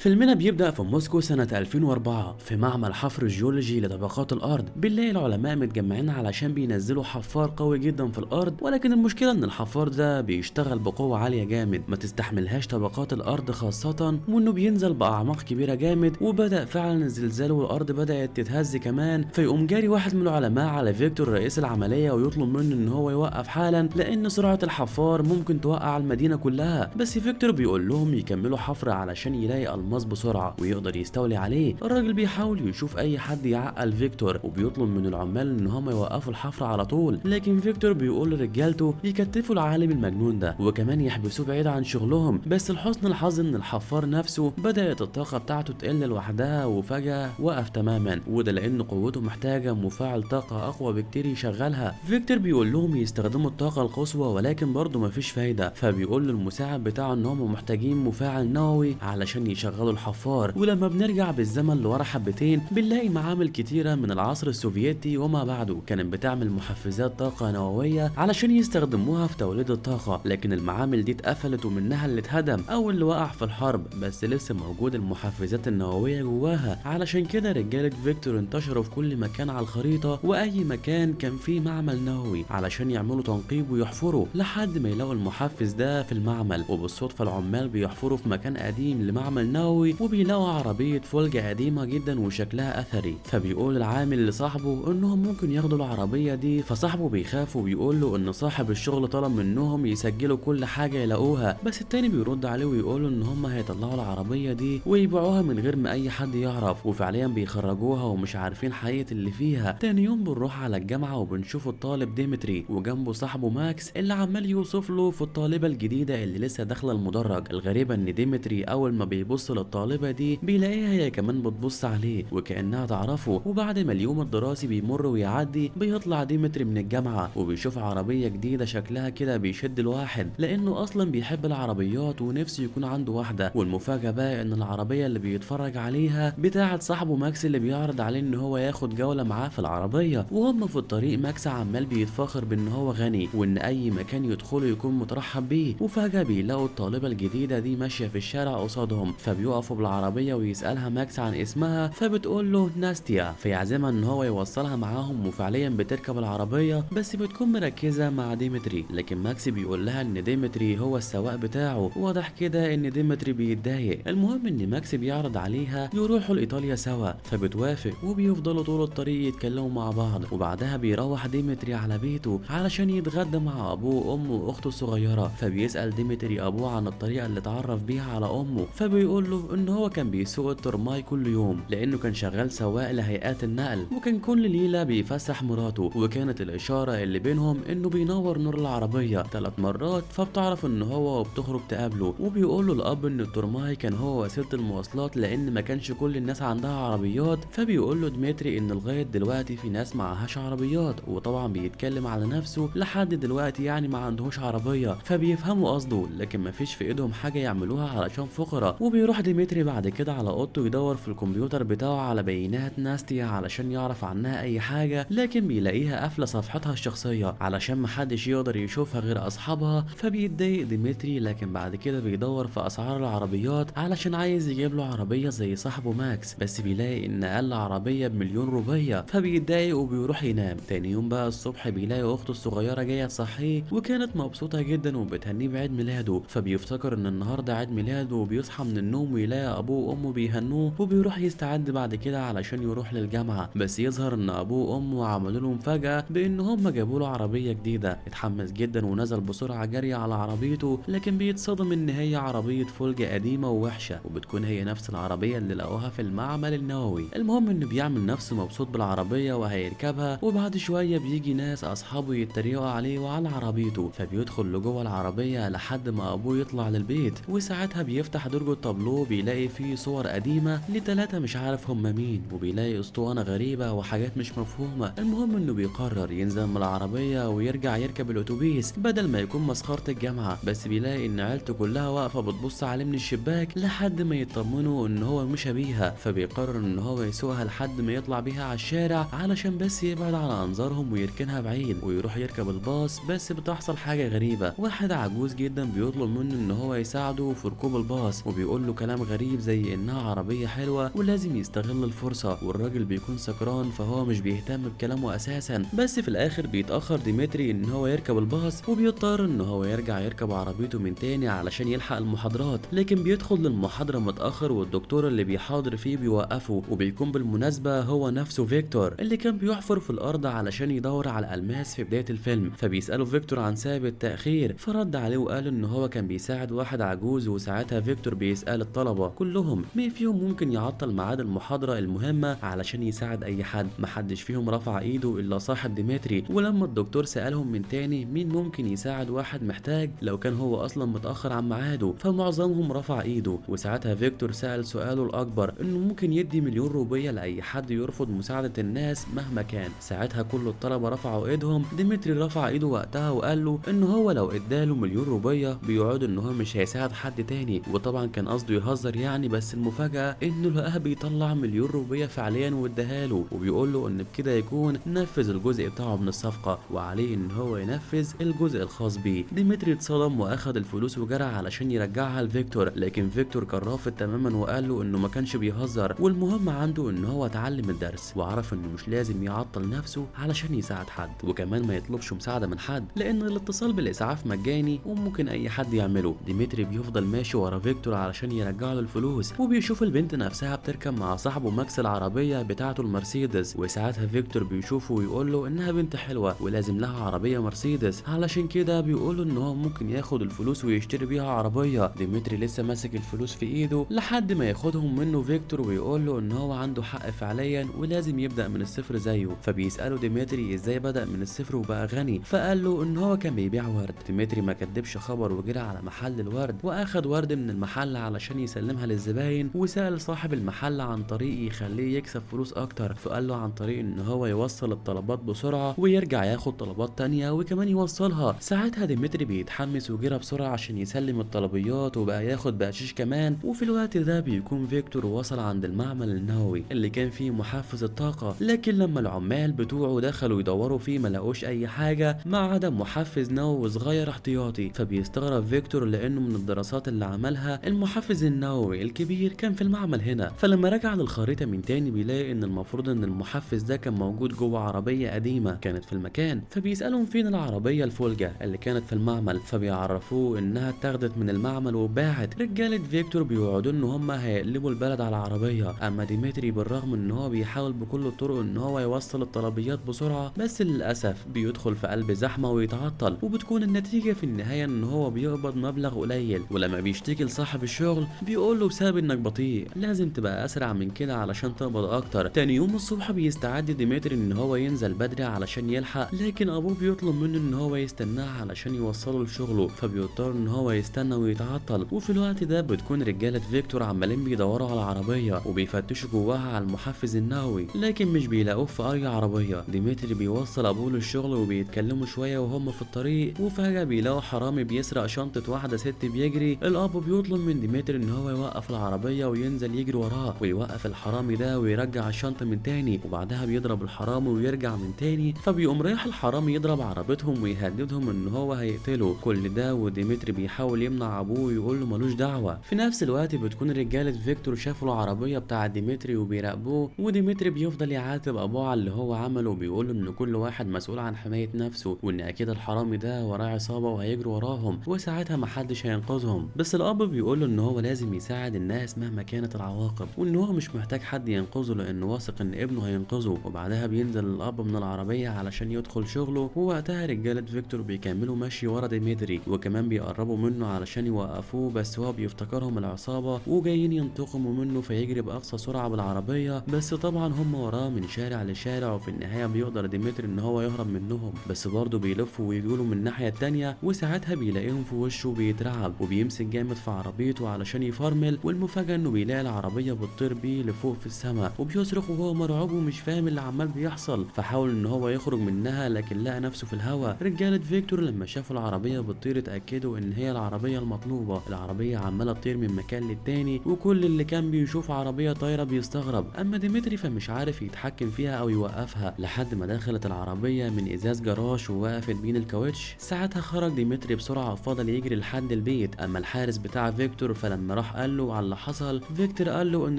فيلمنا بيبدأ في موسكو سنة 2004 في معمل حفر جيولوجي لطبقات الأرض. بنلاقي العلماء متجمعين علشان بينزلوا حفار قوي جدا في الأرض، ولكن المشكلة إن الحفار ده بيشتغل بقوة عالية جامد ما تستحملهاش طبقات الأرض خاصة، وإنه بينزل بأعماق كبيرة جامد. وبدأ فعلا الزلزال والأرض بدأت تتهز كمان. فيقوم جاري واحد من العلماء على فيكتور رئيس العملية ويطلب منه إن هو يوقف حالا، لأن سرعة الحفار ممكن توقع المدينة كلها. بس فيكتور بيقول لهم يكملوا حفر علشان يلاقي الماس بسرعه ويقدر يستولي عليه. الراجل بيحاول يشوف اي حد يعقل فيكتور، وبيطلب من العمال ان هم يوقفوا الحفر على طول، لكن فيكتور بيقول لرجالته يكتفوا العالم المجنون ده وكمان يحبسوه بعيد عن شغلهم. بس لحسن الحظ ان الحفار نفسه بدات الطاقه بتاعته تقل لوحدها، وفجاه وقف تماما، وده لان قوته محتاجه مفاعل طاقه اقوى بكتير يشغلها. فيكتور بيقول لهم يستخدموا الطاقه القصوى، ولكن برضه مفيش فايده. فبيقول للمساعد بتاعه ان هم محتاجين مفاعل نووي علشان يشغلوا الحفار. ولما بنرجع بالزمن لورا حبتين بنلاقي معامل كتيرة من العصر السوفيتي وما بعده كانت بتعمل محفزات طاقة نووية علشان يستخدموها في توليد الطاقة، لكن المعامل دي اتقفلت ومنها اللي اتهدم او اللي وقع في الحرب، بس لسه موجود المحفزات النووية جواها. علشان كده رجالة فيكتور انتشروا في كل مكان على الخريطة، واي مكان كان فيه معمل نووي علشان يعملوا تنقيب ويحفروا لحد ما يلاقوا المحفز ده في المعمل. وبالصدفة العمال بيحفروا في مكان قديم لمعمل نووي وبيلاقوا عربية فولجة قديمة جدا وشكلها أثري. فبيقول العامل لصاحبه إنهم ممكن ياخدوا العربية دي، فصاحبه بيخاف وبيقول له إن صاحب الشغل طلب منهم يسجلوا كل حاجة يلاقوها. بس التاني بيرد عليه ويقول إن هم هيطلعوا العربية دي ويبيعوها من غير ما أي حد يعرف، وفعليا بيخرجوها ومش عارفين حقيقة اللي فيها. تاني يوم بنروح على الجامعة وبنشوف الطالب ديمتري وجنبه صاحبه ماكس اللي عمال يوصف له في الطالبة الجديدة اللي لسه داخلة المدرج. الغريبة إن ديمتري أول ما بيبص للطالبة دي بيلاقيها هي كمان بتبص عليه وكأنها تعرفه. وبعد ما اليوم الدراسي بيمر ويعدي بيطلع ديمتري من الجامعة وبيشوف عربية جديدة شكلها كده بيشد الواحد، لأنه أصلا بيحب العربيات ونفسه يكون عنده واحدة. والمفاجأة بقى إن العربية اللي بيتفرج عليها بتاعة صاحبه ماكس اللي بيعرض عليه إن هو ياخد جولة معاه في العربية. وهم في الطريق ماكس عمال بيتفاخر بإن هو غني وإن أي مكان يدخله يكون مترحب بيه. وفجأة بيلاقوا الطالبة الجديدة دي ماشية في الشارع قصادهم، فبيقفوا بالعربية ويسألها ماكس عن اسمها، فبتقول له ناستيا، فيعزمها ان هو يوصلها معاهم. وفعليا بتركب العربية بس بتكون مركزة مع ديمتري، لكن ماكس بيقول لها ان ديمتري هو السواق بتاعه. واضح كده ان ديمتري بيتضايق. المهم ان ماكس بيعرض عليها يروحوا لايطاليا سوا، فبتوافق وبيفضلوا طول الطريق يتكلموا مع بعض. وبعدها بيروح ديمتري على بيته علشان يتغدى مع ابوه وامه واخته الصغيرة. فبيسأل ديمتري ابوه عن الطريقة اللي اتعرف بيها على امه، فبيقول له ان هو كان بيسوق الترماي كل يوم لانه كان شغال سواق لهيئات النقل، وكان كل ليله بيفسح مراته، وكانت الاشاره اللي بينهم انه بينور نور العربيه 3 مرات فبتعرف ان هو وبتخرج تقابله. وبيقول له الاب ان الترماي كان هو وسيله المواصلات لان ما كانش كل الناس عندها عربيات. فبيقول له دمتري ان لغايه دلوقتي في ناس معهاش عربيات، وطبعا بيتكلم على نفسه لحد دلوقتي يعني ما عندهوش عربيه. فبيفهموا قصده لكن ما فيش في ايدهم حاجه يعملوها علشان فقراء. وبيروح ديمتري بعد كده على اوضته يدور في الكمبيوتر بتاعه على بيانات ناستيا علشان يعرف عنها اي حاجه، لكن بيلاقيها قافله صفحتها الشخصيه علشان محدش يقدر يشوفها غير اصحابها. فبيتضايق ديمتري، لكن بعد كده بيدور في اسعار العربيات علشان عايز يجيب له عربيه زي صاحبه ماكس، بس بيلاقي ان اقل عربيه بمليون روبيه. فبيتضايق وبيروح ينام. تاني يوم بقى الصبح بيلاقي اخته الصغيره جايه تصحيه، وكانت مبسوطه جدا وبتهنيه بعيد ميلاده. فبيفتكر ان النهارده عيد ميلاده وبيصحى من النوم ويلاقي ابوه وامه بيهنوه، وبيروح يستعد بعد كده علشان يروح للجامعه. بس يظهر ان ابوه وامه عملوا له مفاجاه بان هم جابوا له عربيه جديده. اتحمس جدا ونزل بسرعه جري على عربيته، لكن بيتصدم ان هي عربيه فولجة قديمه ووحشه، وبتكون هي نفس العربيه اللي لقوها في المعمل النووي. المهم انه بيعمل نفسه مبسوط بالعربيه وهيركبها، وبعد شويه بيجي ناس اصحابه يتريقوا عليه وعلى عربيته، فبيدخل لجوه العربيه لحد ما ابوه يطلع للبيت. وساعتها بيفتح درج التابلو بيلاقي فيه صور قديمه لتلاتة مش عارف هم مين، وبيلاقي اسطوانه غريبه وحاجات مش مفهومه. المهم انه بيقرر ينزل من العربيه ويرجع يركب الاتوبيس بدل ما يكون مسخره الجامعه، بس بيلاقي ان عيلته كلها واقفه بتبص عليه من الشباك لحد ما يطمنوا ان هو مشى بيها. فبيقرر ان هو يسوقها لحد ما يطلع بيها على الشارع علشان بس يبعد عن انظارهم ويركنها بعيد ويروح يركب الباص. بس بتحصل حاجه غريبه، واحد عجوز جدا بيطلب منه ان هو يساعده في ركوب الباص، وبيقول له كلام كلام غريب زي انها عربية حلوة ولازم يستغل الفرصة، والراجل بيكون سكران فهو مش بيهتم بكلامه اساسا. بس في الاخر بيتأخر ديمتري ان هو يركب الباص وبيضطر ان هو يرجع يركب عربيته من تاني علشان يلحق المحاضرات، لكن بيدخل للمحاضرة متأخر والدكتور اللي بيحاضر فيه بيوقفه، وبيكون بالمناسبة هو نفسه فيكتور اللي كان بيحفر في الارض علشان يدور على الماس في بداية الفيلم. فبيسأله فيكتور عن سبب التأخير، فرد عليه وقال ان هو كان بيساعد واحد عجوز. وساعتها فيكتور بيسأل الطلبة كلهم مين فيهم ممكن يعطل ميعاد المحاضرة المهمة علشان يساعد اي حد. محدش فيهم رفع ايده الا صاحب ديمتري، ولما الدكتور سألهم من تاني مين ممكن يساعد واحد محتاج لو كان هو اصلا متأخر عن ميعاده، فمعظمهم رفع ايده. وساعتها فيكتور سأل سؤاله الاكبر انه ممكن يدي مليون روبية لاي حد يرفض مساعدة الناس مهما كان. ساعتها كل الطلبة رفعوا ايدهم. ديمتري رفع ايده وقتها وقال له ان هو لو اداله مليون روبية بيوعد ان هو مش هيساعد حد تاني، وطبعا كان قصده يهزر يعني، بس المفاجأة انه لقاه بيطلع مليون روبية فعليا واداها له، وبيقول له ان بكده يكون نفذ الجزء بتاعه من الصفقة وعليه ان هو ينفذ الجزء الخاص بيه. ديمتري اتصدم واخد الفلوس وجرى علشان يرجعها لفيكتور، لكن فيكتور كان رافض تماما وقال له انه ما كانش بيهزر، والمهم عنده ان هو اتعلم الدرس وعرف انه مش لازم يعطل نفسه علشان يساعد حد، وكمان ما يطلبش مساعدة من حد لان الاتصال بالاسعاف مجاني وممكن اي حد يعمله. ديمتري بيفضل ماشي ورا فيكتور علشان يرجع له الفلوس، وبيشوف البنت نفسها بتركب مع صاحبه ماكس العربية بتاعته المرسيدس، وساعتها فيكتور بيشوفه ويقول له انها بنت حلوة ولازم لها عربية مرسيدس، علشان كده بيقول له ان هو ممكن ياخد الفلوس ويشتري بيها عربية. ديمتري لسه ماسك الفلوس في ايده لحد ما ياخدهم منه فيكتور ويقول له ان هو عنده حق فعليا ولازم يبدأ من الصفر زيه. فبيسأله ديمتري ازاي بدأ من الصفر وبقى غني، فقال له ان هو كان بيبيع ورد. ديمتري ما كدبش خبر وجرى على محل الورد واخد ورد من المحل علشان يسلمها للزباين، وسأل صاحب المحل عن طريق يخليه يكسب فلوس اكتر، فقال له عن طريق ان هو يوصل الطلبات بسرعة ويرجع ياخد طلبات تانية وكمان يوصلها. ساعتها ديمتري بيتحمس وجرى بسرعة عشان يسلم الطلبيات وبقى ياخد بقشيش كمان. وفي الوقت ده بيكون فيكتور وصل عند المعمل النووي اللي كان فيه محفز الطاقة، لكن لما العمال بتوعه دخلوا يدوروا فيه ما لقوش اي حاجة ما عدا محفز نووي صغير احتياطي. فبيستغرب فيكتور لانه من الدراسات اللي عملها المحفز النووي الكبير كان في المعمل هنا. فلما رجع للخريطة من تاني بيلاقي ان المفروض ان المحفز ده كان موجود جوه عربية قديمة كانت في المكان. فبيسألهم فين العربية الفولجة اللي كانت في المعمل، فبيعرفوه انها اتاخدت من المعمل وباعت. رجالة فيكتور بيوعدوا ان هم هيقلبوا البلد على العربية، اما ديمتري بالرغم ان هو بيحاول بكل الطرق ان هو يوصل الطلبيات بسرعة بس للاسف بيدخل في قلب زحمة ويتعطل، وبتكون النتيجة في النهاية ان هو بيقبض مبلغ قليل. ولما بيشتكي لصاحب الشغل بيقول له بسبب انك بطيء لازم تبقى اسرع من كده علشان تقبض اكتر. تاني يوم الصبح بيستعد ديمتري ان هو ينزل بدري علشان يلحق، لكن ابوه بيطلب منه ان هو يستناه علشان يوصله لشغله، فبيضطر ان هو يستنى ويتعطل. وفي الوقت ده بتكون رجالة فيكتور عمالين بيدوروا على العربية وبيفتشوا جواها على المحفز النووي، لكن مش بيلاقوه في اي عربية. ديمتري بيوصل ابوه للشغل وبيتكلموا شوية وهم في الطريق، وفجأة بيلاقوا حرامي بيسرق شنطة واحدة ست بيجري. الاب بيطلب من ديمتري ان هو يوقف العربية وينزل يجري وراه ويوقف الحرامي ده ويرجع الشنطة من تاني، وبعدها بيضرب الحرامي ويرجع من تاني. فبيقوم رايح الحرامي يضرب عربيتهم ويهددهم ان هو هيقتله. كل ده وديمتري بيحاول يمنع ابوه ويقول له ملوش دعوة. في نفس الوقت بتكون رجالة فيكتور شافوا العربية بتاعة ديمتري وبيراقبوه، وديمتري بيفضل يعاتب ابوه على اللي هو عمله وبيقول ان كل واحد مسؤول عن حماية نفسه، وان اكيد الحرامي ده وراه عصابة وهيجري وراهم وساعتها محدش هينقذهم. بس الاب بيقول له ان هو لازم يساعد الناس مهما كانت العواقب، وان هو مش محتاج حد ينقذه لانه واثق ان ابنه هينقذه. وبعدها بينزل الاب من العربية علشان يدخل شغله، ووقتها رجالة فيكتور بيكملوا ماشي ورا ديمتري وكمان بيقربوا منه علشان يوقفوه، بس هو بيفتكرهم العصابة وجايين ينتقموا منه فيجري بأقصى سرعة بالعربية، بس طبعا هم وراه من شارع لشارع، وفي النهاية بيقدر ديمتري ان هو يهرب منهم، بس برضه بيلفوا ويجولوا من الناحية التانية. وساعتها بيلاقيهم في وشه بيترعب وبيمسك جامد في عربيته علشان يفرمل، والمفاجأة انه بيلاقي العربية بتطير بيه لفوق في السماء وبيصرخ وهو مرعوب ومش فاهم اللي عمال بيحصل. فحاول ان هو يخرج منها لكن لقى نفسه في الهواء. رجالة فيكتور لما شافوا العربية بتطير اتأكدوا ان هي العربية المطلوبة. العربية عمالة تطير من مكان للتاني وكل اللي كان بيشوف عربية طايرة بيستغرب، اما ديمتري فمش عارف يتحكم فيها او يوقفها لحد ما دخلت العربية من ازاز جراج ووقفت بين الكاوتش. ساعتها خرج ديمتري بسرعة وفضل يجري لحد البيت. اما الحارس بتاع فيكتور فلما راح قال له على اللي حصل، فيكتور قال له ان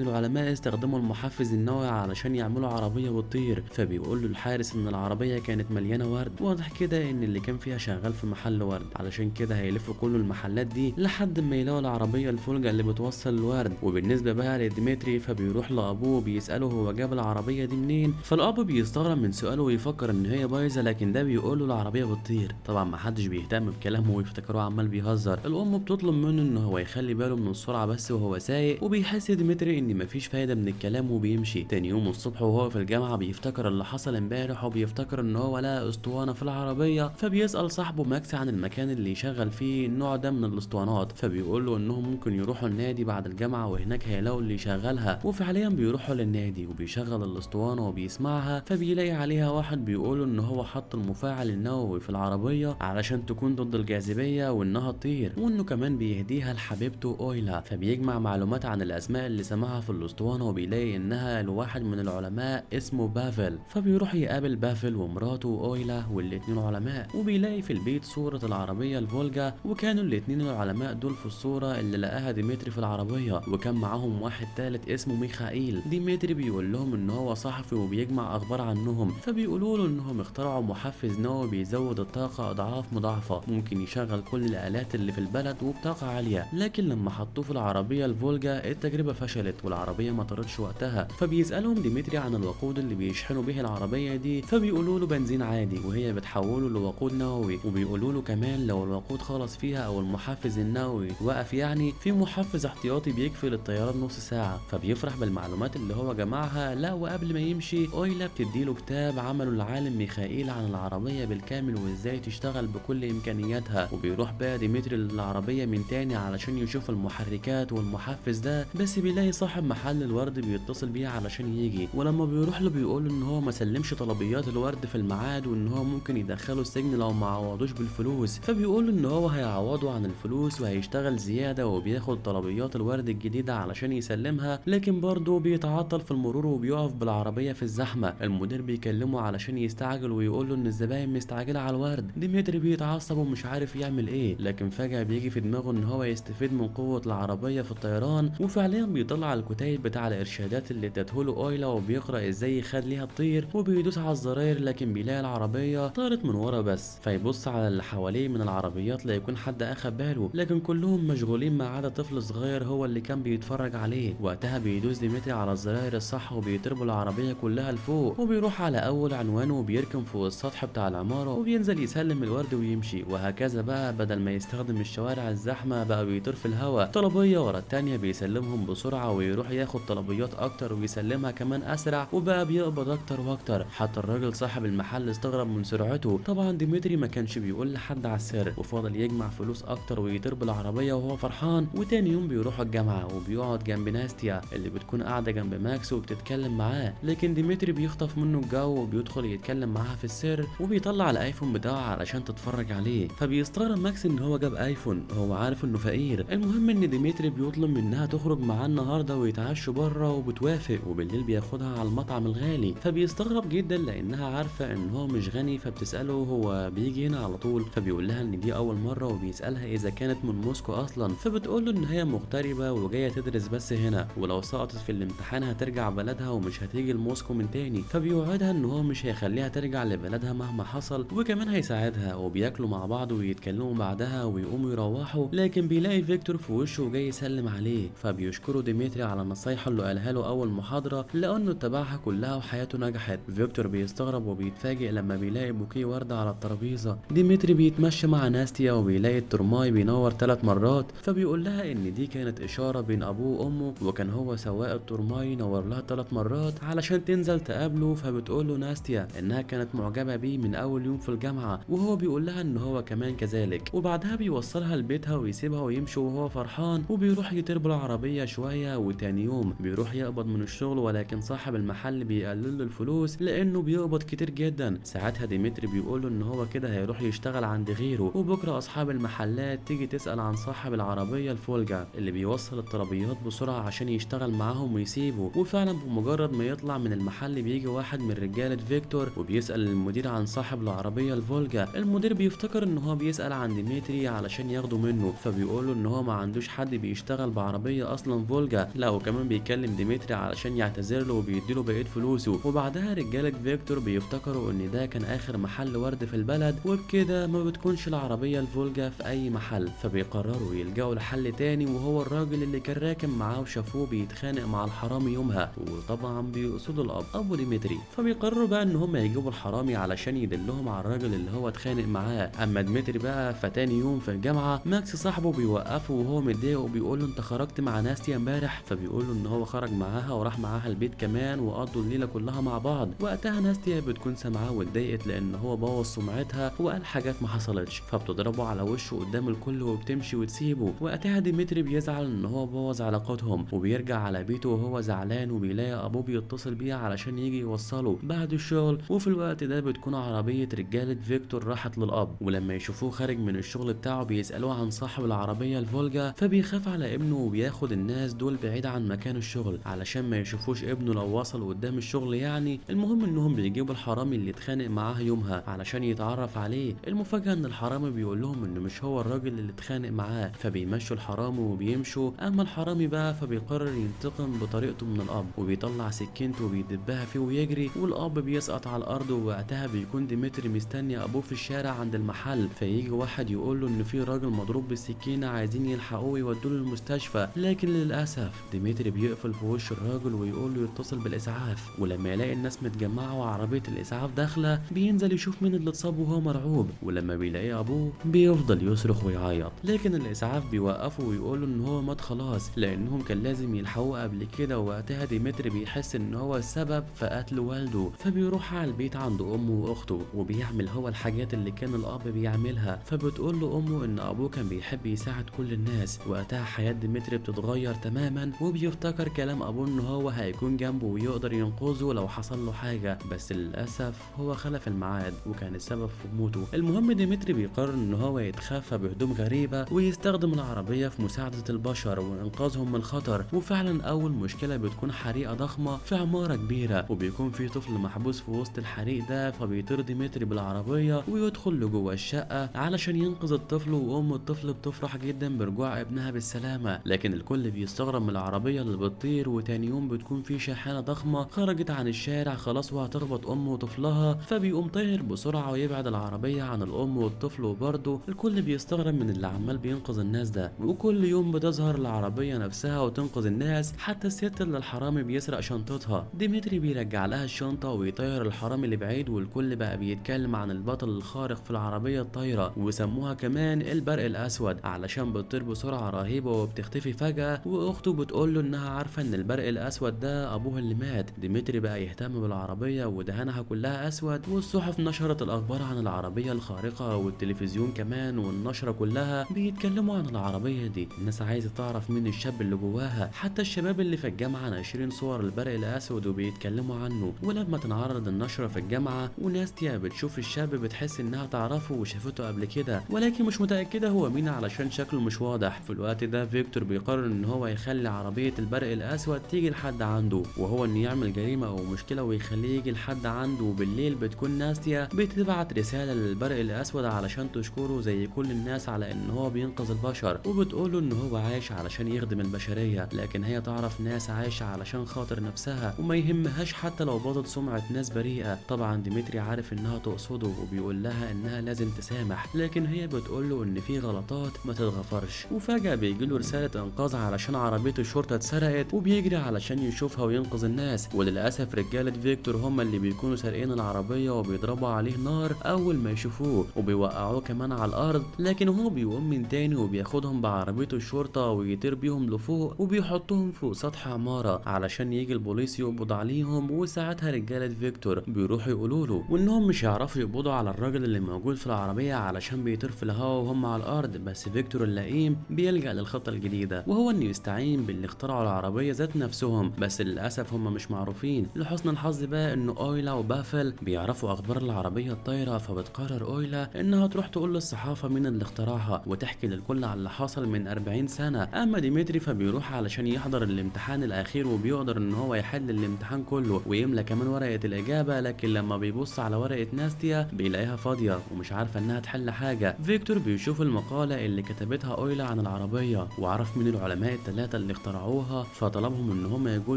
العلماء استخدموا المحفز النووي علشان يعملوا عربيه بتطير. فبيقول له الحارس ان العربيه كانت مليانه ورد، واضح كده ان اللي كان فيها شغال في محل ورد، علشان كده هيلفوا كل المحلات دي لحد ما يلاقوا العربيه الفولجا اللي بتوصل الورد. وبالنسبه بقى لديمتري فبيروح لابوه بيساله هو جاب العربيه دي منين. فالاب بيستغرب من سؤاله ويفكر ان هي بايظه، لكن ده بيقول له العربيه بتطير. طبعا محدش بيهتم بكلامه ويفتكروه عمال بيهزر. الام بتطلب منه ان هو يخلي باله من السرعه بس وهو سايق، وبيحس ديمتري ان مفيش فايده من الكلام وبيمشي. تاني يوم الصبح وهو في الجامعه بيفتكر اللي حصل امبارح، وبيفتكر ان هو لقى اسطوانه في العربيه. فبيسال صاحبه ماكس عن المكان اللي يشغل فيه النوع ده من الاسطوانات، فبيقول له انهم ممكن يروحوا النادي بعد الجامعه وهناك هيلاقوا اللي يشغلها. وفعليا بيروحوا للنادي وبيشغل الاسطوانه وبيسمعها، فبيلاقي عليها واحد بيقول ان هو حط المفاعل النووي في العربيه علشان تكون ضد الجاذبيه وانها تطير، وانه كمان بيهديها لحبيبته اويلا. فبيجمع معلومات عن الاسماء اللي سمعها في الاسطوانه وبيلاقي انها لواحد من العلماء اسمه بافل. فبيروح يقابل بافل ومراته اويلا والاتنين علماء، وبيلاقي في البيت صوره العربيه الفولجا، وكانوا الاتنين العلماء دول في الصوره اللي لقاها ديمتري في العربيه، وكان معاهم واحد تالت اسمه ميخائيل. ديمتري بيقول لهم ان هو صحفي وبيجمع اخبار عنهم، فبيقولوا له انهم اخترعوا محفز نووي بيزود الطاقه اضعاف مضاعفه، ممكن يشغل كل الالات اللي في البلد وبطاقه عاليه. لكن لما حطوه في العربيه الفولجا التجربه فشلت والعربيه ما طارتش وقتها. فبيسالهم ديمتري عن الوقود اللي بيشحنوا به العربيه دي، فبيقولوا له بنزين عادي وهي بتحوله لوقود نووي. وبيقولوا له كمان لو الوقود خلص فيها او المحفز النووي وقف، يعني في محفز احتياطي بيكفي للطيران نص ساعه. فبيفرح بالمعلومات اللي هو جمعها. لا وقبل ما يمشي اويلا بتديله كتاب عمله العالم ميخائيل عن العربيه بالكامل وازاي تشتغل بكل امكانياتها. وبيروح بقى ديمتري للعربيه من تاني علشان يشوف المحركات والمحفز ده، بس بيلاقي صاحب محل الورد بيتصل بيه علشان يجي. ولما بيروح له بيقول ان هو ما سلمش طلبيات الورد في الميعاد، وان هو ممكن يدخله السجن لو ما عوضوش بالفلوس. فبيقول ان هو هيعوضه عن الفلوس وهيشتغل زياده وبياخد طلبيات الورد الجديده علشان يسلمها، لكن برضه بيتعطل في المرور وبيقف بالعربيه في الزحمه. المدير بيكلمه علشان يستعجل ويقول له ان الزباين مستعجله على الورد. ديمتري بيتعصب ومش عارف يعمل ايه، لكن فجاه بيجي في دماغه ان هو يستفيد من قوه العربيه في الطيران. وفعليا بيطلع الكتيب بتاع الارشادات اللي ادته اويلا وبيقرا ازاي يخليها تطير، وبيدوس على الزراير لكن بيلاقي العربيه طارت من ورا بس. فيبص على اللي حواليه من العربيات لا يكون حد اخد باله، لكن كلهم مشغولين ما عدا طفل صغير هو اللي كان بيتفرج عليه. وقتها بيدوس ديمتري على الزراير الصح وبيضربوا العربيه كلها لفوق، وبيروح على اول عنوان وبيركن فوق السطح بتاع العماره وبينزل يسلم الورد ويمشي. وهكذا بقى بدل ما يستخدم الشوارع الزحمه بقى بيطير في الهواء طلبيه ورا التانيه بيسلمهم بسرعه، ويروح ياخد طلبيات اكتر ويسلمها كمان اسرع، وبقى بيقبض اكتر واكتر. حتى الراجل صاحب المحل استغرب من سرعته. طبعا ديمتري ما كانش بيقول لحد على السر، وفضل يجمع فلوس اكتر ويطير بالعربيه وهو فرحان. وتاني يوم بيروح الجامعه وبيقعد جنب ناستيا اللي بتكون قاعده جنب ماكس وبتتكلم معاه، لكن ديمتري بيخطف منه الجو وبيدخل يتكلم معاها في السر، وبيطلع الايفون بتاعه علشان تتفرج عليه. فبيستغرب ماكس ان هو جاب ايفون، هو عارف انه فقير. المهم ان ديمتري بيطلب منها تخرج معاه النهارده ويتعشوا بره وبتوافق، وبالليل بياخدها على المطعم الغالي. فبيستغرب جدا لانها عارفه ان هو مش غني، فبتساله هو بيجي هنا على طول. فبيقول لها ان دي اول مره، وبيسالها اذا كانت من موسكو اصلا. فبتقول له ان هي مغتربه وجايه تدرس بس هنا، ولو سقطت في الامتحان هترجع بلدها ومش هتيجي لموسكو من تاني. فبيوعدها ان هو مش هيخليها ترجع لبلدها مهما حصل، وكمان هيساعدها. وبياكلوا مع بعض ويتكلموا بعدها ويقوموا يروحوا، لكن بيلاقي فيكتور في وشه وجاي يسلم عليه. فبيشكروا ديمتري على النصايح اللي قالها له اول محاضره، لانه اتبعها كلها وحياته نجحت. فيكتور بيستغرب وبيتفاجئ لما بيلاقي بوكيه ورده على الترابيزه. ديمتري بيتمشى مع ناستيا وبيلاقي الترماي بينور 3 مرات، فبيقول لها ان دي كانت اشاره بين ابوه وامه، وكان هو سواق الترماي نور لها 3 مرات علشان تنزل تقابله. فبتقول له ناستيا انها كانت معجبه بيه من اول يوم في الجامعه، وهو بيقول لها ان هو كمان كذلك. وبعدها بيوصلها لبيتها ويسيبها ويمشي وهو فرحان، وبيروح يطير بالعربيه شويه. وتاني يوم بيروح يقبض من الشغل، ولكن صاحب المحل بيقلل له الفلوس لانه بيقبض كتير جدا. ساعتها ديمتري بيقول له ان هو كده هيروح يشتغل عند غيره، وبكره اصحاب المحلات تيجي تسال عن صاحب العربيه الفولجا اللي بيوصل الطلبيات بسرعه عشان يشتغل معاهم ويسيبه. وفعلا بمجرد ما يطلع من المحل بيجي واحد من رجاله فيكتور وبيسال المدير عن صاحب العربيه الفولجا. المدير بيفتكر ان هو بيسال عن ديمتري علشان ياخده منه، فبيقول له ان هو ما عندوش حد حد بيشتغل بعربية اصلا فولجا، لا وكمان بيكلم ديمتري علشان يعتذر له وبيديله بقية فلوسه. وبعدها رجالة فيكتور بيفتكروا ان ده كان اخر محل ورد في البلد، وبكده ما بتكونش العربية الفولجا في اي محل، فبيقرروا يلجأوا لحل تاني، وهو الراجل اللي كان راكب معاه وشافوه بيتخانق مع الحرامي يومها، وطبعا بيقصدوا الاب ابو ديمتري. فبيقرروا بقى ان هم يجيبوا الحرامي علشان يدلهم على الراجل اللي هو اتخانق معاه. اما ديمتري بقى فتاني يوم في الجامعه ماكس صاحبه بيوقفه وهو متضايق وبيقول له انت خرجت مع ناستيا امبارح، فبيقول له ان هو خرج معاها وراح معاها البيت كمان وقضوا الليله كلها مع بعض. وقتها ناستيا بتكون سامعاه واتضايقت لان هو بوظ سمعتها وقال حاجات ما حصلتش، فبتضربه على وشه قدام الكل وبتمشي وتسيبه. وقتها ديمتري بيزعل ان هو بوظ علاقتهم، وبيرجع على بيته وهو زعلان وبيلاقي ابوه بيتصل بيه علشان يجي يوصله بعد الشغل. وفي الوقت ده بتكون عربيه رجاله فيكتور راحت للاب، ولما يشوفوه خارج من الشغل بتاعه بيسالوه عن صاحب العربيه الفولجا، فبيخاف على ابنه وبياخد الناس دول بعيد عن مكان الشغل علشان ما يشوفوش ابنه لو وصل قدام الشغل يعني. المهم انهم بيجيبوا الحرامي اللي اتخانق معاه يومها علشان يتعرف عليه. المفاجاه ان الحرامي بيقول لهم انه مش هو الراجل اللي اتخانق معاه، فبيمشوا الحرامي وبيمشوا. اما الحرامي بقى فبيقرر ينتقم بطريقته من الاب، وبيطلع سكينته وبيدبها فيه ويجري، والاب بيسقط على الارض. ووقتها بيكون ديمتري مستني ابوه في الشارع عند المحل، فيجي واحد يقول له ان في راجل مضروب بالسكينه عايزين يلحقوه ويودوه للمستشفى. لكن للاسف ديمتري بيقفل في وش الراجل ويقول له يتصل بالاسعاف. ولما يلاقي الناس متجمعه وعربيه الاسعاف داخله بينزل يشوف مين اللي اتصاب وهو مرعوب. ولما بيلاقي ابوه بيفضل يصرخ ويعيط، لكن الاسعاف بيوقفوا ويقولوا ان هو مات خلاص لانهم كان لازم يلحقوه قبل كده. ووقتها ديمتري بيحس ان هو السبب في قتل والده، فبيروح على البيت عند امه واخته وبيعمل هو الحاجات اللي كان الاب بيعملها. فبتقول له امه ان ابوه كان بيحب يساعد كل الناس. وقتها حياه ديمتري بتتغير تماما، وبيفتكر كلام ابوه ان هو هيكون جنبه ويقدر ينقذه لو حصل له حاجه، بس للاسف هو خلف الميعاد وكان السبب في موته. المهم ديمتري بيقرر ان هو يتخفى بهدوم غريبه ويستخدم العربيه في مساعده البشر وانقاذهم من الخطر. وفعلا اول مشكله بتكون حريقه ضخمه في عماره كبيره، وبيكون في طفل محبوس في وسط الحريق ده، فبيطير ديمتري بالعربيه ويدخل لجوه الشقه علشان ينقذ الطفل. وام الطفل بتفرح جدا برجوع ابنها بالسلامه، لكن الكل بيستغرب من العربيه اللي بتطير. وتاني يوم بتكون في شاحنه ضخمه خرجت عن الشارع خلاص وهتخبط ام وطفلها، فبيقوم طاير بسرعه ويبعد العربيه عن الام والطفل. وبرضه الكل بيستغرب من اللي عمال بينقذ الناس ده، وكل يوم بتظهر العربيه نفسها وتنقذ الناس، حتى الست اللي الحرامي بيسرق شنطتها. ديمتري بيرجع لها الشنطه ويطير الحرامي لبعيد، والكل بقى بيتكلم عن البطل الخارق في العربيه الطايره، وسموها كمان البرق الاسود علشان بتطير بسرعه رهيبه وبتختفي فجاه. واخته بتقول له انها عارفه ان البرق الاسود ده ابوه اللي مات. ديمتري بقى يهتم بالعربيه ودهانها كلها اسود، والصحف نشرت الاخبار عن العربيه الخارقه، والتلفزيون كمان والنشره كلها بيتكلموا عن العربيه دي. الناس عايزه تعرف مين الشاب اللي جواها، حتى الشباب اللي في الجامعه ناشرين صور البرق الاسود وبيتكلموا عنه. ولما تنعرض النشره في الجامعه وناستيا بتشوف الشاب بتحس انها تعرفه وشافته قبل كده، ولكن مش متاكده هو مين علشان شكله مش واضح. في الوقت ده فيكتور بيقرر ان هو يخلي عربيه البرق الاسود تيجي لحد عنده، وهو ان يعمل جريمه او مشكله ويخليه يجي لحد عنده. وبالليل بتكون ناستيا بتبعت رساله للبرق الاسود علشان تشكره زي كل الناس على ان هو بينقذ البشر، وبتقوله ان هو عايش علشان يخدم البشريه، لكن هي تعرف ناس عايشه علشان خاطر نفسها وما يهمهاش حتى لو باظت سمعه ناس بريئه. طبعا ديمتري عارف انها تقصده وبيقول لها انها لازم تسامح، لكن هي بتقوله ان في غلطات ما تتغفرش. وفجاه بيجيله رساله انقاذ علشان عربيه الشرطه اتسرقت، وبيجري علشان يشوفها وينقذ الناس. وللاسف رجاله فيكتور هم اللي بيكونوا سارقين العربيه وبيضربوا عليه نار اول ما يشوفوه، وبيوقعوه كمان على الارض. لكن هو بيقوم من تاني وبياخدهم بعربيه الشرطه ويطير بيهم لفوق وبيحطهم فوق سطح عماره علشان يجي البوليس يقبض عليهم. وساعتها رجاله فيكتور بيروحوا يقولوا له وانهم مش هيعرفوا يقبضوا على الراجل اللي موجود في العربيه علشان بيطير في الهواء وهم على الارض. بس فيكتور اللئيم بيلجأ للخطه الجديده، وهو انه يستعين باللي اخترعوا العربيه ذات نفسهم، بس للاسف هم مش معروفين. لحسن الحظ بقى ان اويلا وبافل بيعرفوا اخبار العربيه الطايره، فبتقرر اويلا انها تروح تقول للصحافه مين اللي اخترعها وتحكي للكل على اللي حصل من 40 سنه. اما ديمتري فبيروح علشان يحضر الامتحان الاخير، وبيقدر ان هو يحل الامتحان كله ويملى كمان ورقه الاجابه. لكن لما بيبص على ورقه ناستيا بيلاقيها فاضيه ومش عارفه انها تحل حاجه. فيكتور بيشوف المقاله اللي كتبتها اويلا عن العربيه العربية وعرف مين العلماء الثلاثة اللي اخترعوها، فطلبهم ان هم يجوا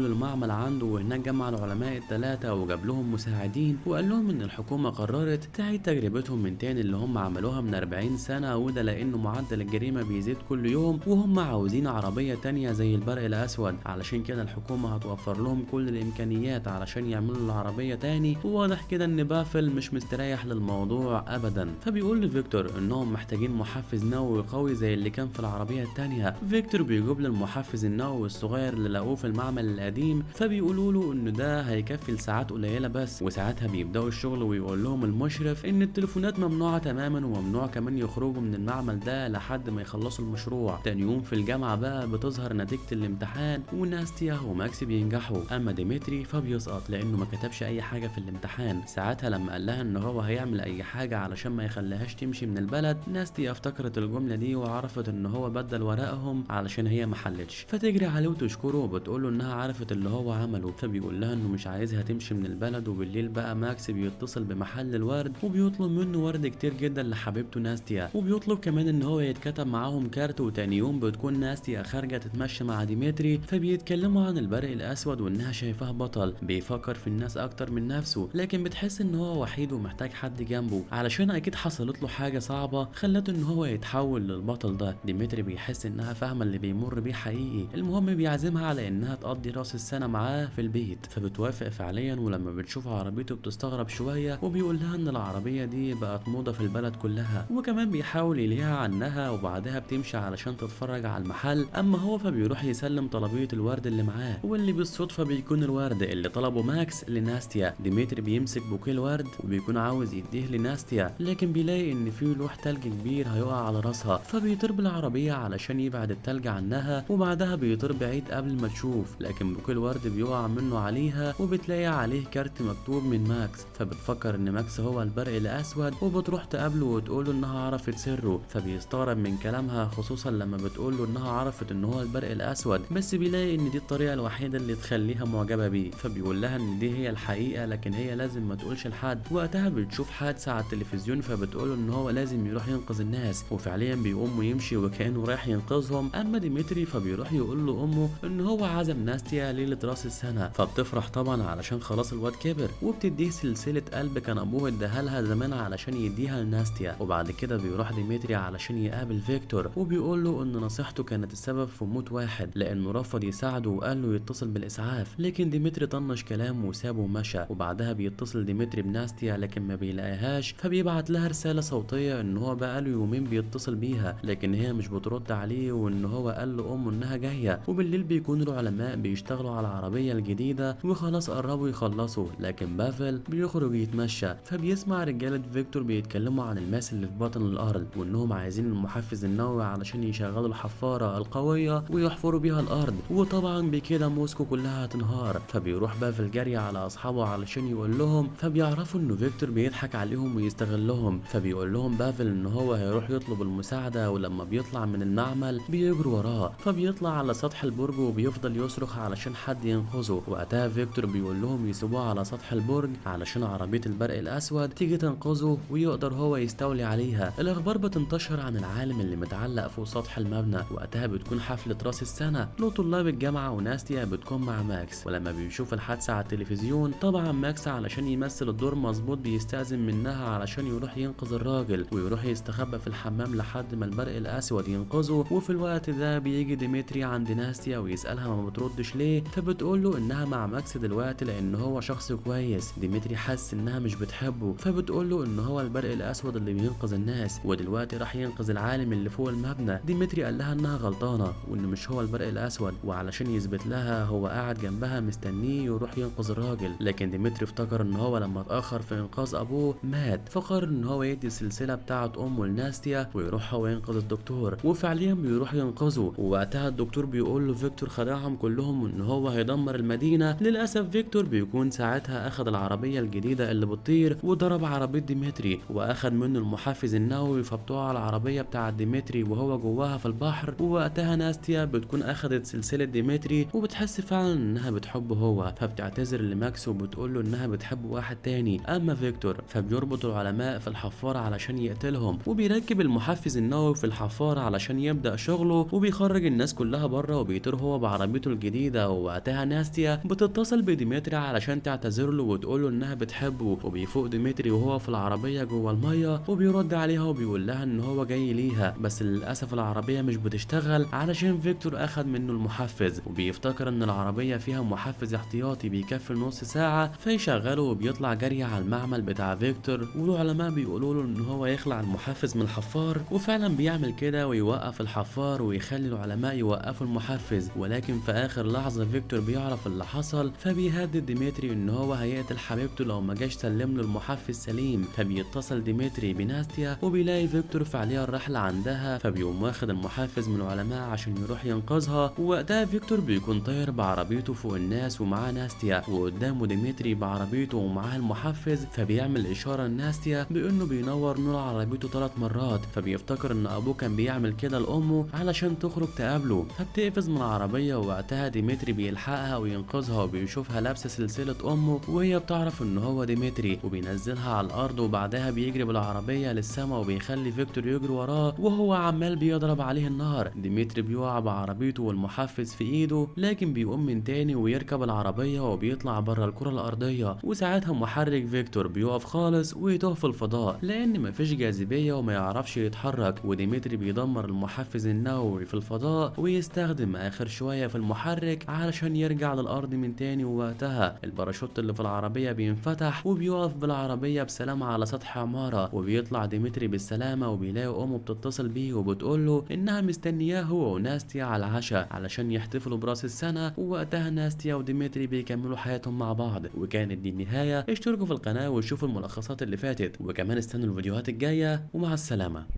المعمل عنده، وهناك جمع العلماء الثلاثة وجاب لهم مساعدين وقال لهم ان الحكومة قررت تعيد تجربتهم من تاني اللي هم عملوها من 40 سنة، وده لانه معدل الجريمة بيزيد كل يوم وهم عاوزين عربية تانية زي البرق الاسود. علشان كده الحكومة هتوفر لهم كل الامكانيات علشان يعملوا العربية تاني. وواضح كده ان بافل مش مستريح للموضوع ابدا، فبيقول لفيكتور انهم محتاجين محفز نووي قوي زي اللي كان في العربية التانية. فيكتور بيجيب للمحفز النووي الصغير اللي لقوه في المعمل القديم، فبيقولوا له ان ده هيكفي لساعات قليلة بس، وساعتها بيبداوا الشغل. ويقول لهم المشرف ان التليفونات ممنوعة تماما، وممنوع كمان يخرجوا من المعمل ده لحد ما يخلصوا المشروع. تاني يوم في الجامعة بقى بتظهر نتيجة الامتحان، وناستيا وماكس بينجحوا، اما ديمتري فبيسقط لانه ما كتبش اي حاجة في الامتحان. ساعتها لما قال لها ان هو هيعمل اي حاجة علشان ما يخليهاش تمشي من البلد، ناستيا افتكرت الجملة دي وعرفت ان هو بدل ورقهم علشان هي ما حلتش، فتجري عليه وتشكره وبتقول له انها عرفت اللي هو عمله. فبيقول لها انه مش عايزها تمشي من البلد. وبالليل بقى ماكس بيتصل بمحل الورد وبيطلب منه ورد كتير جدا لحبيبته ناستيا، وبيطلب كمان ان هو يتكتب معاهم كارت. وتاني يوم بتكون ناستيا خارجة تتمشى مع ديمتري، فبيتكلموا عن البرق الاسود وانها شايفاه بطل بيفكر في الناس اكتر من نفسه، لكن بتحس ان هو وحيد ومحتاج حد جنبه علشان اكيد حصلت له حاجة صعبة خلته ان هو يتحول للبطل ده. ديمتري بيحس انها فاهمة اللي بيمر بيه حقيقي. المهم بيعزمها على انها تقضي راس السنة معاه في البيت، فبتوافق فعليا. ولما بتشوف عربيته بتستغرب شوية، وبيقول لها ان العربية دي بقت موضة في البلد كلها، وكمان بيحاول يلهيها عنها. وبعدها بتمشي علشان تتفرج على المحل، اما هو فبيروح يسلم طلبية الورد اللي معاه، واللي بالصدفة بيكون الورد اللي طلبه ماكس لناستيا. ديمتري بيمسك بوكيه الورد وبيكون عاوز يديه لناستيا، لكن بيلاقي ان في لوح تلج كبير هيقع على راسها، فبيطير بالعربية علشان يبعد التلج عنها. وبعدها بيطير بعيد قبل ما تشوف، لكن بوكيه الورد بيقع منه عليها، وبتلاقي عليه كارت مكتوب من ماكس. فبتفكر ان ماكس هو البرق الاسود، وبتروح تقابله وتقوله انها عرفت سره. فبيستغرب من كلامها، خصوصا لما بتقوله انها عرفت ان هو البرق الاسود، بس بيلاقي ان دي الطريقة الوحيدة اللي تخليها معجبة بيه. فبيقول لها ان دي هي الحقيقة، لكن هي لازم ما تقولش لحد. وقتها بتشوف حادثة على التلفزيون، فبتقوله ان هو لازم يروح ينقذ الناس، وفعليا بيقوم ويمشي وكأنه رايح ينقذهم. اما ديمتري فبيروح يقول له امه ان هو عزم ناستيا ليلة راس السنة، فبتفرح طبعا علشان خلاص الواد كبر، وبتديه سلسلة قلب كان ابوه اداها لها زمان علشان يديها لناستيا. وبعد كده بيروح ديمتري علشان يقابل فيكتور، وبيقول له ان نصيحته كانت السبب في موت واحد، لانه رفض يساعده وقال له يتصل بالاسعاف. لكن ديمتري طنش كلامه وسابه ومشى. وبعدها بيتصل ديمتري بناستيا لكن ما بيلاقيهاش، فبيبعت لها رسالة صوتية ان هو بقاله يومين بيتصل بيها، لكن هي مش بترد عليه، وان هو قال لامه انها جاية. وبالليل بيكون العلماء بيشتغلوا على العربية الجديدة وخلاص قربوا يخلصوا، لكن بافل بيخرج يتمشى. فبيسمع رجالة فيكتور بيتكلموا عن الماس اللي في بطن الارض، وانهم عايزين المحفز النووي علشان يشغلوا الحفارة القوية ويحفروا بيها الارض. وطبعا بكده موسكو كلها هتنهار. فبيروح بافل جري على اصحابه علشان يقول لهم، فبيعرفوا انه فيكتور بيضحك عليهم ويستغلهم. فبيقول لهم بافل ان هو هيروح يطلب المساعدة، ولما بيطلع من المعمل بيجروا وراه. فبيطلع على سطح البرج وبيفضل يصرخ علشان حد ينقذه. وقتها فيكتور بيقول لهم يسيبوه على سطح البرج علشان عربية البرق الاسود تيجي تنقذه ويقدر هو يستولي عليها. الاخبار بتنتشر عن العالم اللي متعلق فوق سطح المبنى. وقتها بتكون حفلة راس السنة له طلاب الجامعة، وناستيا بتكون مع ماكس. ولما بيشوف الحادثة على التلفزيون، طبعا ماكس علشان يمثل الدور مظبوط بيستأذن منها علشان يروح ينقذ الراجل، ويروح يستخبى في الحمام لحد ما البرق الاسود ينقذه. وفي الوقت ده بيجي ديمتري عند ناستيا ويسألها ما بتردش ليه، فبتقول له انها مع ماكس دلوقتي لان هو شخص كويس. ديمتري حس انها مش بتحبه، فبتقول له ان هو البرق الاسود اللي بينقذ الناس، ودلوقتي راح ينقذ العالم اللي فوق المبنى. ديمتري قال لها انها غلطانه وانه مش هو البرق الاسود، وعلشان يثبت لها هو قاعد جنبها مستنيه يروح ينقذ الراجل. لكن ديمتري افتكر ان هو لما اتاخر في انقاذ ابوه مات، فقرر ان هو يدي السلسله بتاعه امه لناستيا ويروح هو ينقذ الدكتور. وفعليا بيروح ينقذه. ووقتها الدكتور بيقول له فيكتور خدعهم كلهم وان هو هيدمر المدينه. للاسف فيكتور بيكون ساعتها اخذ العربيه الجديده اللي بتطير وضرب عربيه ديمتري، واخذ منه المحفز النووي، فبتقع العربيه بتاعه ديمتري وهو جواها في البحر. ووقتها ناستيا بتكون اخذت سلسله ديمتري، وبتحس فعلا انها بتحبه هو، فبتعتذر لماكس وبتقول له انها بتحب واحد تاني. اما فيكتور فبيربط العلماء في الحفاره علشان يقتلهم، وبيركب المحفز النووي في الحفاره علشان يبدأ شغله، وبيخرج الناس كلها بره وبيطير هو بعربيته الجديدة. ووقتها ناستيا بتتصل بديمتري علشان تعتذر له وتقول له انها بتحبه، وبيفوق ديمتري وهو في العربية جوه المية وبيرد عليها وبيقول لها ان هو جاي ليها، بس للاسف العربية مش بتشتغل علشان فيكتور اخد منه المحفز، وبيفتكر ان العربية فيها محفز احتياطي بيكفي نص ساعة، فيشغله وبيطلع جري على المعمل بتاع فيكتور. والعلماء بيقولوا له ان هو يخلع المحفز من الحفار، وفعلا بيعمل كده ويوقف الحفار ويخلي العلماء يوقفوا المحفز. ولكن في اخر لحظة فيكتور بيعرف اللي حصل، فبيهدد ديمتري ان هو هيقتل حبيبته لو ما جاش سلم له المحفز سليم. فبيتصل ديمتري بناستيا وبيلاقي فيكتور في عليها الرحلة عندها، فبيقوم واخد المحفز من العلماء عشان يروح ينقذها. ووقتها فيكتور بيكون طاير بعربيته فوق الناس ومعاه ناستيا، وقدامه ديمتري بعربيته ومعاه المحفز، فبيعمل اشارة لناستيا بانه بينور نور عربيته 3 مرات. فبيفتكر ان ابوه كان بيعمل كده لامه علشان تخرج تقابله، فبتقفز من العربية. ووقتها ديمتري بيلحقها وينقذها، وبيشوفها لابسة سلسلة امه وهي بتعرف ان هو ديمتري، وبينزلها على الارض. وبعدها بيجري بالعربية للسما وبيخلي فيكتور يجري وراه وهو عمال بيضرب عليه النار. ديمتري بيقع بعربيته والمحفز في ايده، لكن بيقوم من تاني ويركب العربية وبيطلع بره الكرة الارضية. وساعتها محرك فيكتور بيقف خالص ويتوه في الفضاء لان مفيش جاذبية وما يعرفش يتحرك. وديمتري بيدمر المحفز النووي في الفضاء ويستخدم اخر شوية في المحرك علشان يرجع للارض من تاني. ووقتها الباراشوت اللي في العربية بينفتح وبيقف بالعربية بسلام على سطح عمارة، وبيطلع ديمتري بالسلامة وبيلاقي امه بتتصل بيه وبتقوله انها مستنياه هو وناستيا على العشاء علشان يحتفلوا براس السنة. ووقتها ناستيا وديمتري بيكملوا حياتهم مع بعض. وكانت دي النهاية. اشتركوا في القناة وشوفوا الملخصات اللي فاتت، وكمان استنوا الفيديوهات الجاية، ومع السلامة.